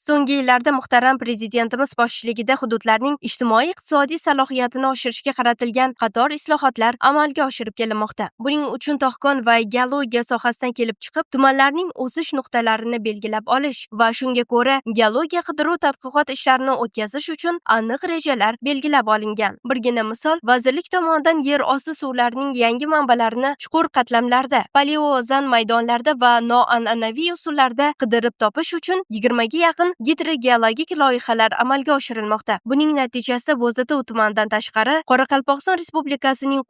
So'nggi yillarda muhtaram prezidentimiz boshchiligida hududlarning ijtimoiy-iqtisodiy salohiyatini oshirishga qaratilgan qator islohotlar amalga oshirib kelinmoqda. Buning uchun tog'kon va geologiya sohasidan kelib chiqib, tumanlarning o'sish nuqtalarini belgilab olish va shunga ko'ra geologiya qidiruv tadqiqot ishlarini o'tkazish uchun aniq rejalar belgilab olingan. Birgina misol, vazirlik tomonidan yer osti suvlarining yangi manbalarini chuqur qatlamlarda, paleoozan maydonlarda va noan'anaviy usullarda qidirib topish uchun 20 ga yaqin gidrogeologik loyihalar amalga oshirilmoqda. Buning natijasida Bo'zatov tumanidan tashqari Qoraqalpog'iston Respublikasining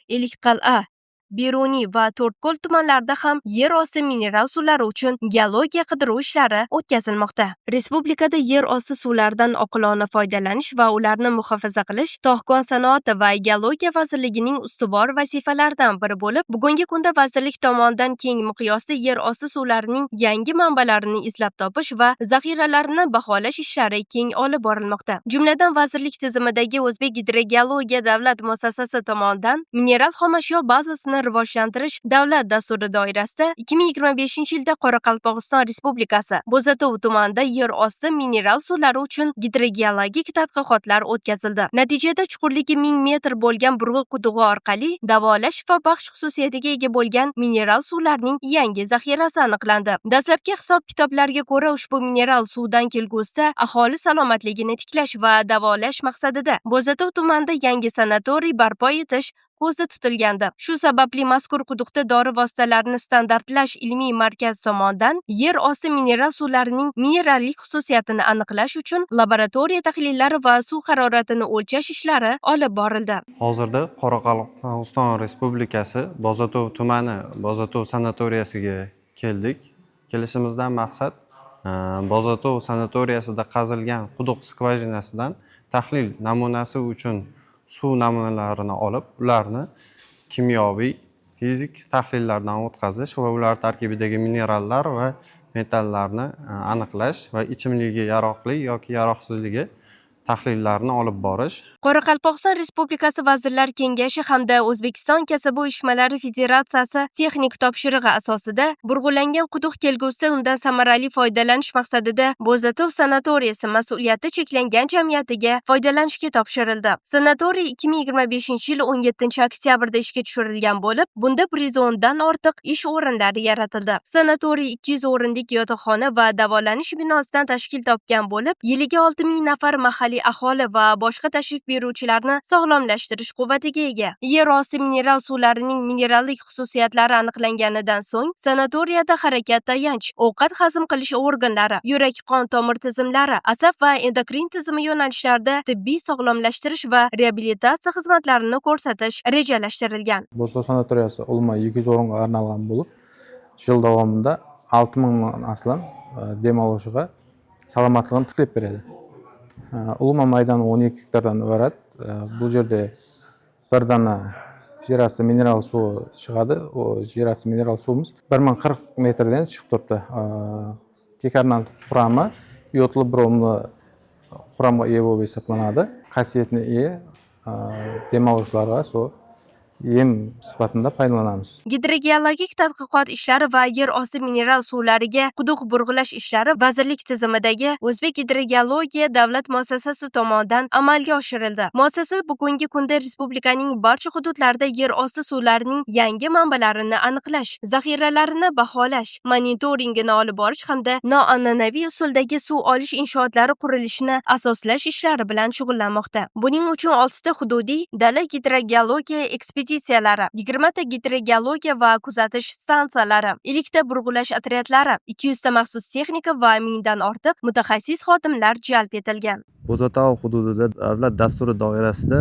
Ellikqal'a, Beruniy va To'rtko'l tumanlarida ham yer osti mineral suvlari uchun geologiya qidiruv ishlari o'tkazilmoqda. Respublikada yer osti suvlaridan oqilona foydalanish va ularni muhofaza qilish tog'kon sanoati va geologiya vazirligining ustuvor vazifalaridan biri bo'lib, bugungi kunda vazirlik tomonidan keng miqyosli yer osti suvlarining yangi manbalarini izlab topish va zaxiralarini baholash ishlari keng olib borilmoqda. Jumladan, vazirlik tizimidagi O'zbek gidrogeologiya davlat muassasasi tomonidan mineral xomashyo bazasini rivojlantirish davlat dasturi doirasida 2025-yilda Qoraqalpog'iston Respublikasi Bo'zatov tumanida yer osti mineral suvlari uchun gidrogeologik tadqiqotlar o'tkazildi. Natijada chuqurligi 1000 metr bo'lgan burg'i qudug'i orqali davolash va baxsh xususiyatiga ega bo'lgan mineral suvlarning yangi zaxirasi aniqlandi. Dastlabki hisob-kitoblarga ko'ra, ushbu mineral suvdan kelgusida aholi salomatligini tiklash va davolash maqsadida Bo'zatov tumanida yangi sanatoriy barpo etish ko'zda tutilgandi. Shu sababli mazkur quduqda dori vositalarini standartlash ilmiy markaz tomonidan yer osti mineral suvlarining minerallik xususiyatini aniqlash uchun laboratoriya tahlillari va suv haroratini o'lchash ishlari olib borildi. Hozirda Qoraqalpog'iston Respublikasi Bo'zatov tumani Bo'zatov sanatoriyasiga keldik. Kelishimizdan maqsad Bo'zatov sanatoriyasida qazilgan quduq skvajinasidan tahlil namunasi uchun suv namunalarini olib, ularni kimyoviy, fizik tahlillardan o'tkazish va ular tarkibidagi minerallar va metallarni aniqlash va ichimligiga yaroqli yoki yaroqsizligi tahlillarni olib borish. Qoraqalpog'iston Respublikasi Vazirlar Kengashi hamda O'zbekiston Kasaba uyushmalari Federatsiyasi texnik topshirig'i asosida burg'ulangan quduq kelgusida undan samarali foydalanish maqsadida Bo'zatov sanatoriyasi mas'uliyati cheklangan jamiyatiga foydalanishga topshirildi. Sanatoriy 2025-yil 17-oktyabrda ishga tushirilgan bo'lib, bunda 110 dan ortiq ish o'rinlari yaratildi. Sanatoriy 200 o'rinlik yotoqxona va davolanish binosidan tashkil topgan bo'lib, yiliga 6000 nafar mahalliy aholi va boshqa tashrif buyuruvchilarni sog'lomlashtirish quvvatiga ega. Yer osti mineral suvlarining minerallik xususiyatlari aniqlanganidan so'ng sanatoriyada harakat tayanch, ovqat hazm qilish organlari, yurak-qon tomir tizimlari, asab va endokrin tizimi yo'nalishlarida tibbiy sog'lomlashtirish va reabilitatsiya xizmatlarini ko'rsatish rejalashtirilgan. Bo'zatov sanatoriyasi ulma 200 o'ringa arналган bo'lib, yil davomida 6000 aslan dam oluvchiga salomatligini tiklab beradi. Ulma maydoni 12 hektardan iborat. Bu yerda bir dana yer osti mineral suvi chiqadi. O yer osti mineral suvimiz 1040 metrdan chiqib turibdi. Tekarnan qurami yotli bromli quramga ega bo'lib hisoblanadi. Qasiyatni ega dam oluvchilarga yem sifatida foydalanamiz. Gidrogeologik tadqiqot ishlari va yer osti mineral suvlariga quduq burg'ulash ishlari vazirlik tizimidagi O'zbek gidrogeologiya davlat muassasasi tomonidan amalga oshirildi. Muassasa bugungi kunda respublikaning barcha hududlarida yer osti suvlarining yangi manbalarini aniqlash, zaxiralarini baholash, monitoringini olib borish hamda noan'anaviy usuldagi suv olish inshootlari qurilishini asoslash ishlari bilan shug'ullanmoqda. Buning uchun 6 ta hududiy dala gidrogeologiya ekspeditsiyalari, 20 ta gidrogeologiya va kuzatish stansiyalari, 50 ta burg'ulash otryadlari, 200 ta maxsus texnika va 1000 dan ortiq mutaxassis xodimlar jalb etilgan. Bo'zatov hududida davlat dasturi doirasida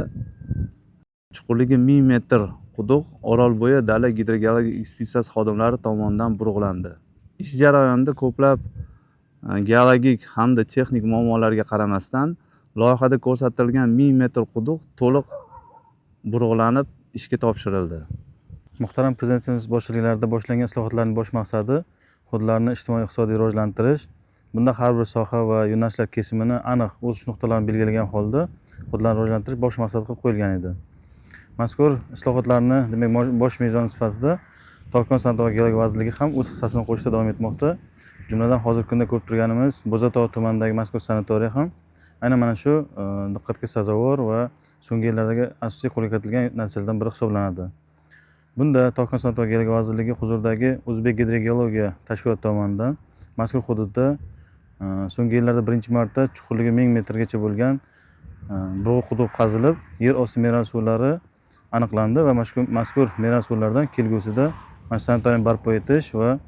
chuqurligi 1000 metr quduq Orolbo'yi dala gidrogeologik ekspeditsiyasi xodimlari tomonidan burg'ulandi. Ish jarayonida ko'plab geologik hamda texnik muammolarga qaramasdan loyihada ko'rsatilgan 1000 metr quduq to'liq burg'ulanib ishga topshirildi. Muhtaram prezidentimiz boshchiliklarida boshlangan islohotlarning bosh maqsadi hududlarni ijtimoiy-iqtisodiy rivojlantirish. Bunda har bir soha va yo'nalishlar kesimini aniq o'sish nuqtalarini belgilagan holda hududlarni rivojlantirish bosh maqsad qilib qo'yilgan edi. Mazkur islohotlarni bosh mezon sifatida Tog'kon sanoat va geologiya vazirligi ham o'z hissasini qo'shishda davom etmoqda. jumladan hozirgi kunda ko'rib turganimiz Bo'zatov tumanidagi mazkur sanatoriya ham aynan mana shu diqqatga sazovor va so'nggi yillardagi asosiy qo'lga kiritilgan natijalardan biri hisoblanadi. Bunda Tog'kon sanoat va geologiya vazirligi huzuridagi O'zbek gidrogeologiya tashkiloti tomonidan mazkur hududda so'nggi yillarda birinchi marta chuqurligi 1000 metrgacha bo'lgan burg'u quduq qazilib, yer osti mineral suvlari aniqlandi va mazkur mineral suvlardan kelgusida sanatoriyani barpo etish va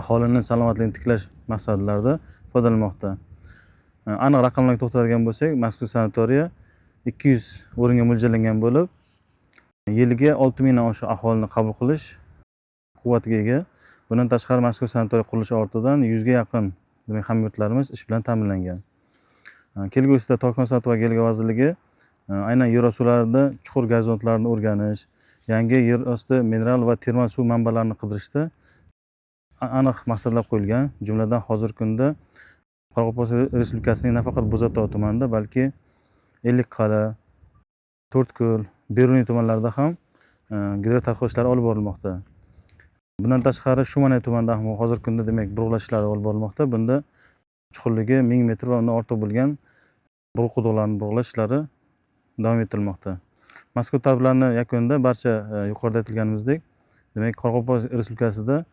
aholini salomatligini tiklash maqsadlarida foydalanmoqda. Aniq raqamlarga to'xtaladigan bo'lsak, mazkur sanatoriya 200 o'ringa mo'ljallangan bo'lib, yiliga 6000 dan oshiq aholini qabul qilish quvvatiga ega. Bundan tashqari mazkur sanatoriya qurilishi ortidan 100 ga yaqin hamyurtlarimiz ish bilan ta'minlangan. Kelgusida Tog'kon sanoat va geologiya vazirligi aynan yer osti suvlarida chuqur gorizontlarni o'rganish, yangi yer osti mineral va termal suv manbalarini qidirishda aniq maqsadlar qo'yilgan. Jumladan hozirgi kunda Qoraqalpog'iston Respublikasining nafaqat Bo'zatov tumanida, balki Ellikqal'a, To'rtko'l, Beruniy tumanlarida ham gidrotadqiqot ishlari olib borilmoqda. Bundan tashqari Shumanay tumanida ham hozirgi kunda demak burg'ulash ishlari olib borilmoqda. Bunda chuqurligi 1000 metr va undan ortiq bo'lgan burg'u quduqlarni burg'ulash ishlari davom ettirilmoqda. Mazkur tadbirlarning yakunida barcha yuqorida aytilganimizdek, demak Qoraqalpog'iston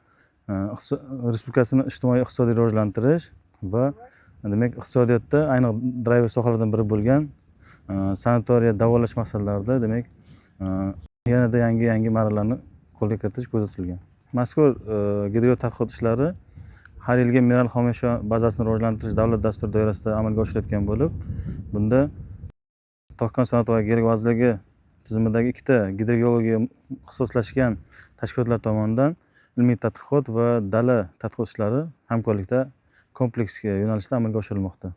Respublikasini ijtimoiy iqtisodiy rivojlantirish va demak iqtisodiyotda ayniq driver sohalardan biri bo'lgan sanatoriya davolash maqsadlarida demak yanada yangi marralarni qo'lga kiritish ko'zda tutilgan. Mazkur gidrotadqiqot ishlari har yilgi mineral xom ashyo bazasini rivojlantirish davlat dasturi doirasida amalga oshirilayotgan bo'lib, bunda Tog'kon sanoat va geologiya vazirligi tizimidagi ikkita gidrogeologiya ixtisoslashgan tashkilotlar tomonidan ilmiy tadqiqot va dala tadqiqot ishlari hamkorlikda kompleks yo'nalishda amalga oshirilmoqda.